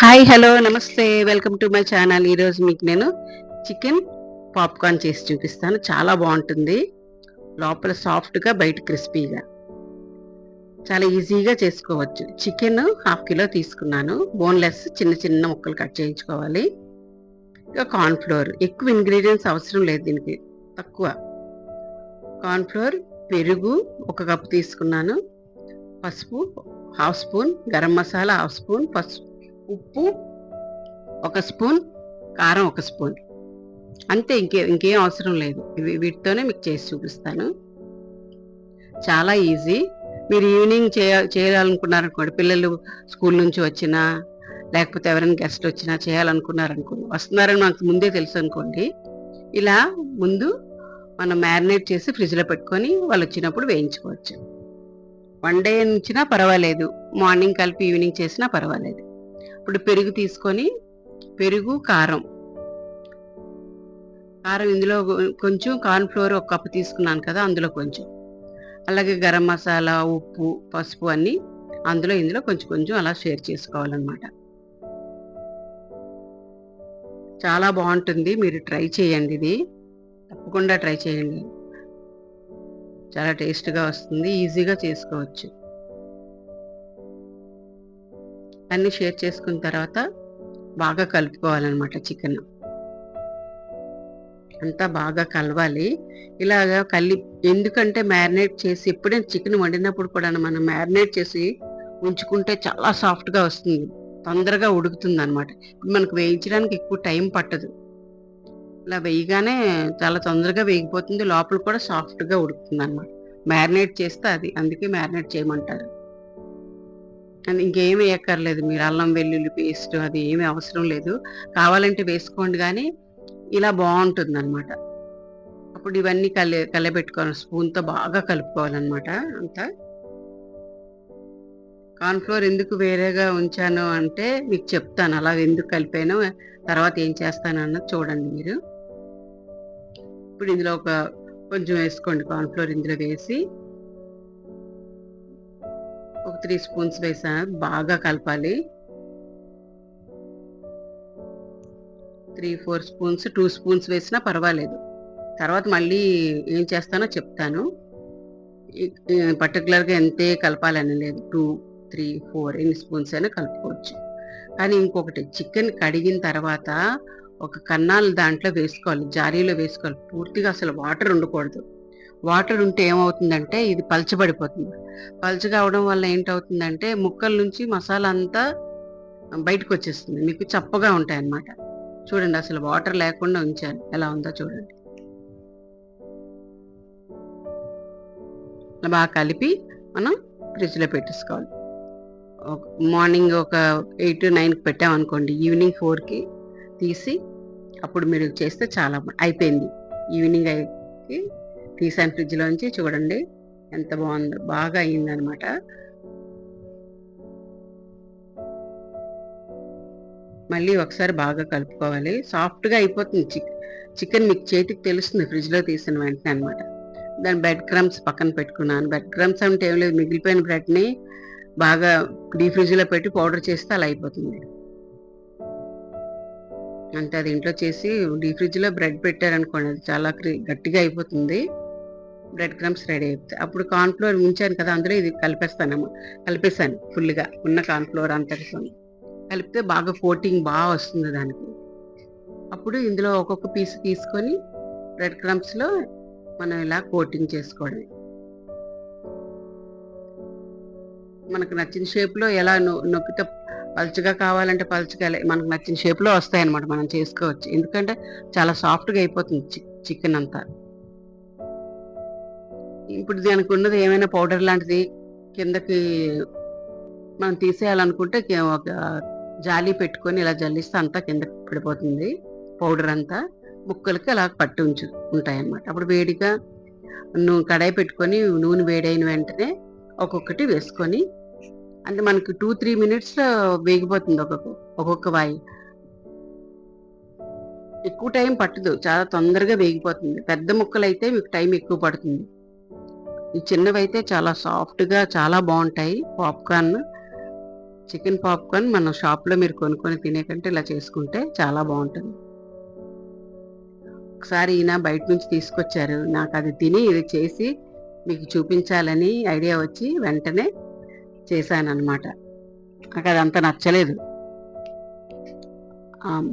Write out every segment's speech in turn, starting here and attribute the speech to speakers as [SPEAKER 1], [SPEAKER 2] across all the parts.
[SPEAKER 1] Hi hello నమస్తే welcome to my channel. ఈరోజు మీకు నేను చికెన్ పాప్కార్న్ చేసి చూపిస్తాను. చాలా బాగుంటుంది. లోపల సాఫ్ట్గా బయట క్రిస్పీగా చాలా ఈజీగా చేసుకోవచ్చు. చికెన్ 1/2 కిలో తీసుకున్నాను. బోన్లెస్ చిన్న చిన్న ముక్కలు కట్ చేయించుకోవాలి. ఇక కార్న్ ఫ్లోర్, ఎక్కువ ఇంగ్రీడియంట్స్ అవసరం లేదు దీనికి, తక్కువ. కార్న్ ఫ్లోర్, పెరుగు 1 కప్ తీసుకున్నాను, పసుపు 1/2 స్పూన్, గరం మసాలా 1/2 స్పూన్, ఉప్పు 1 స్పూన్, కారం 1 స్పూన్. అంతే, ఇంకేం అవసరం లేదు. వీటితోనే మీకు చేసి చూపిస్తాను. చాలా ఈజీ. మీరు ఈవినింగ్ చేయాలనుకున్నారనుకోండి, పిల్లలు స్కూల్ నుంచి వచ్చినా, లేకపోతే ఎవరైనా గెస్ట్ వచ్చినా చేయాలనుకున్నారనుకోండి, వస్తున్నారని మనకు ముందే తెలుసు అనుకోండి, ఇలా ముందు మనం మ్యారినేట్ చేసి ఫ్రిడ్జ్లో పెట్టుకొని వాళ్ళు వచ్చినప్పుడు వేయించుకోవచ్చు. 1 డే నుంచినా పర్వాలేదు, మార్నింగ్ కలిపి ఈవినింగ్ చేసినా పర్వాలేదు. ఇప్పుడు పెరుగు తీసుకొని, పెరుగు, కారం ఇందులో కొంచెం, కార్న్ ఫ్లోర్ 1 కప్ తీసుకున్నాను కదా, అందులో కొంచెం, అలాగే గరం మసాలా, ఉప్పు, పసుపు అన్నీ ఇందులో కొంచెం కొంచెం అలా షేర్ చేసుకోవాలన్నమాట. చాలా బాగుంటుంది. మీరు ట్రై చేయండి, ఇది తప్పకుండా ట్రై చేయండి. చాలా టేస్ట్గా వస్తుంది. ఈజీగా చేసుకోవచ్చు. అన్నీ షేర్ చేసుకున్న తర్వాత బాగా కలుపుకోవాలన్నమాట. చికెన్ అంతా బాగా కలవాలి. ఇలాగా ఎందుకంటే మ్యారినేట్ చేసి, ఎప్పుడైనా చికెన్ వండినప్పుడు కూడా మనం మ్యారినేట్ చేసి ఉంచుకుంటే చాలా సాఫ్ట్గా వస్తుంది, తొందరగా ఉడుకుతుంది అనమాట. ఇప్పుడు మనకు వేయించడానికి ఎక్కువ టైం పట్టదు. ఇలా వేయగానే చాలా తొందరగా వేగిపోతుంది, లోపల కూడా సాఫ్ట్గా ఉడుకుతుంది అనమాట. మ్యారినేట్ చేస్తే అది, అందుకే మ్యారినేట్ చేయమంటారు. అండ్ ఇంకేమి వేయక్కర్లేదు. మీరు అల్లం వెల్లుల్లి పేస్ట్ అది ఏమీ అవసరం లేదు. కావాలంటే వేసుకోండి, కానీ ఇలా బాగుంటుంది. అప్పుడు ఇవన్నీ కలబెట్టుకోవాలి, స్పూన్తో బాగా కలుపుకోవాలన్నమాట అంతా. కార్న్ ఫ్లోర్ ఎందుకు వేరేగా ఉంచాను అంటే మీకు చెప్తాను, అలా ఎందుకు కలిపానో, తర్వాత ఏం చేస్తాను అన్నది చూడండి మీరు. ఇప్పుడు ఇందులో కొంచెం వేసుకోండి కార్న్ ఫ్లోర్, ఇందులో వేసి ఒక 3 స్పూన్స్ వేసాను. బాగా కలపాలి. 3, 4 స్పూన్స్, 2 స్పూన్స్ వేసినా పర్వాలేదు. తర్వాత మళ్ళీ ఏం చేస్తానో చెప్తాను. పర్టికులర్గా ఎంతే కలపాలని లేదు. 2, 3, 4 ఎన్ని స్పూన్స్ అయినా కలుపుకోవచ్చు. కానీ ఇంకొకటి, చికెన్ కడిగిన తర్వాత ఒక కన్నాలు దాంట్లో వేసుకోవాలి, జారీలో వేసుకోవాలి. పూర్తిగా అసలు వాటర్ ఉండకూడదు. వాటర్ ఉంటే ఏమవుతుందంటే ఇది పలచబడిపోతుంది. పలచగా అవడం వల్ల ఏంటవుతుందంటే ముక్కల నుంచి మసాలా అంతా బయటకు వచ్చేస్తుంది, మీకు చప్పగా ఉంటాయి అన్నమాట. చూడండి, అసలు వాటర్ లేకుండా ఉంచాను, ఎలా ఉందో చూడండి. బాగా కలిపి మనం ఫ్రిడ్జ్లో పెట్టేసుకోవాలి. మార్నింగ్ ఒక 8-9కి పెట్టామనుకోండి, ఈవినింగ్ 4కి తీసి అప్పుడు మీరు చేస్తే చాలా అయిపోయింది. ఈవినింగ్ అయ్యి తీసాను ఫ్రిడ్జ్లోంచి, చూడండి ఎంత బాగుందో, బాగా అయిందనమాట. మళ్ళీ ఒకసారి బాగా కలుపుకోవాలి. సాఫ్ట్గా అయిపోతుంది చికెన్, మీకు చేతికి తెలుస్తుంది ఫ్రిడ్జ్లో తీసిన వెంటనే అనమాట. దాని బ్రెడ్ క్రమ్స్ పక్కన పెట్టుకున్నాను. బ్రెడ్ క్రమ్స్ అంటే ఏం లేదు, మిగిలిపోయిన బ్రెడ్ని బాగా డీప్ ఫ్రిడ్జ్లో పెట్టి పౌడర్ చేస్తే అలా అయిపోతుంది. అంటే అది ఇంట్లో చేసి డీప్ ఫ్రిడ్జ్లో బ్రెడ్ పెట్టారనుకోండి, అది చాలా గట్టిగా అయిపోతుంది. బ్రెడ్ క్రమ్స్ రెడీ అయిపోతాయి. అప్పుడు కార్న్ ఫ్లోర్ ఉంచాను కదా, అందులో ఇది కలిపేసాను ఫుల్గా, ఉన్న కార్న్ ఫ్లోర్ అంతటితో కలిపితే బాగా కోటింగ్ బాగా వస్తుంది దానికి. అప్పుడు ఇందులో ఒక్కొక్క పీస్ తీసుకొని బ్రెడ్ క్రమ్స్లో మనం ఇలా కోటింగ్ చేసుకోవడమే. మనకు నచ్చిన షేప్లో ఎలా నొక్కితే, పలుచగా కావాలంటే పలుచగా, మనకు నచ్చిన షేప్లో వస్తాయన్నమాట, మనం చేసుకోవచ్చు. ఎందుకంటే చాలా సాఫ్ట్గా అయిపోతుంది చికెన్ అంతా. ఇప్పుడు దానికి ఉన్నది ఏమైనా పౌడర్ లాంటిది కిందకి మనం తీసేయాలనుకుంటే ఒక జాలి పెట్టుకొని ఇలా జల్లిస్తే అంతా కిందకి పడిపోతుంది, పౌడర్ అంతా ముక్కలకి అలా పట్టి ఉంటాయన్నమాట. అప్పుడు వేడిగా కడాయి పెట్టుకొని నూనె వేడైన వెంటనే ఒక్కొక్కటి వేసుకొని, అంటే మనకి 2-3 మినిట్స్లో వేగిపోతుంది ఒక్కొక్క వాయి. ఎక్కువ టైం పట్టదు, చాలా తొందరగా వేగిపోతుంది. పెద్ద ముక్కలు అయితే మీకు టైం ఎక్కువ పడుతుంది. ఈ చిన్నవైతే చాలా సాఫ్ట్గా చాలా బాగుంటాయి పాప్కార్న్. చికెన్ పాప్కార్న్ మనం షాప్లో మీరు కొనుక్కొని తినే కంటే ఇలా చేసుకుంటే చాలా బాగుంటుంది. ఒకసారి ఈయన బయట నుంచి తీసుకొచ్చారు. నాకు అది తిని ఇది చేసి మీకు చూపించాలని ఐడియా వచ్చి వెంటనే చేశానన్నమాట. నాకు అదంత నచ్చలేదు.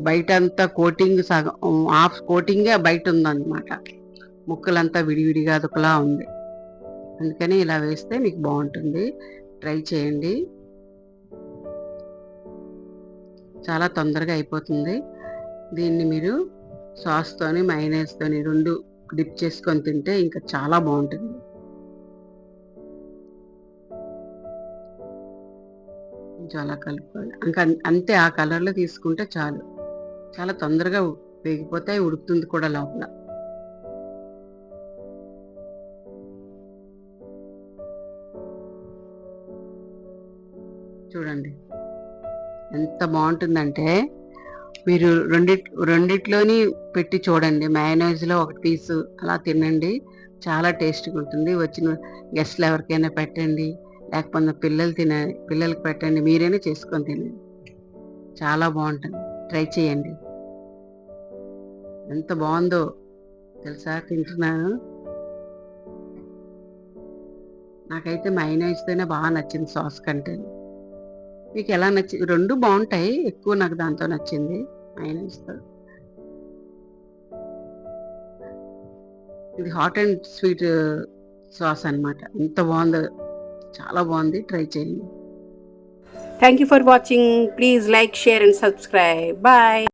[SPEAKER 1] బయటంతా కోటింగ్ సగం హాఫ్ కోటింగే బయట ఉందన్నమాట. ముక్కలంతా విడివిడిగా అదొకలా ఉంది. అందుకని ఇలా వేస్తే మీకు బాగుంటుంది. ట్రై చేయండి. చాలా తొందరగా అయిపోతుంది. దీన్ని మీరు సాస్తోని మయోనైజ్‌తోని 2 డిప్ చేసుకొని తింటే ఇంకా చాలా బాగుంటుంది. కొంచెం అలా కలుపుకోవాలి. ఇంకా అంతే ఆ కలర్‌లో తీసుకుంటే చాలు. చాలా తొందరగా వేగిపోతాయి, ఉడుకుతుంది కూడా లోపల. చూడండి ఎంత బాగుంటుందంటే మీరు రెండిట్లోని పెట్టి చూడండి. మయోనైజ్‌లో ఒక పీసు అలా తినండి. చాలా టేస్ట్‌గా ఉంటుంది. వచ్చిన గెస్ట్‌లు ఎవరికైనా పెట్టండి. లేకపోతే పిల్లలకి పెట్టండి. మీరైనా చేసుకొని తినండి. చాలా బాగుంటుంది. ట్రై చేయండి. ఎంత బాగుందో తెలుసా తింటున్నాను. నాకైతే మయోనైజ్‌తోనే బాగా నచ్చింది సాస్ కంటే. మీకు ఎలా నచ్చి 2 బాగుంటాయి. ఎక్కువ నాకు దాంతో నచ్చింది మయోనైజ్‌తో. ఇది హాట్ అండ్ స్వీట్ సాస్ అన్నమాట. ఎంత బాగుందో, చాలా బాగుంది. ట్రై చేయండి.
[SPEAKER 2] Thank you for watching. Please like, share and subscribe. Bye.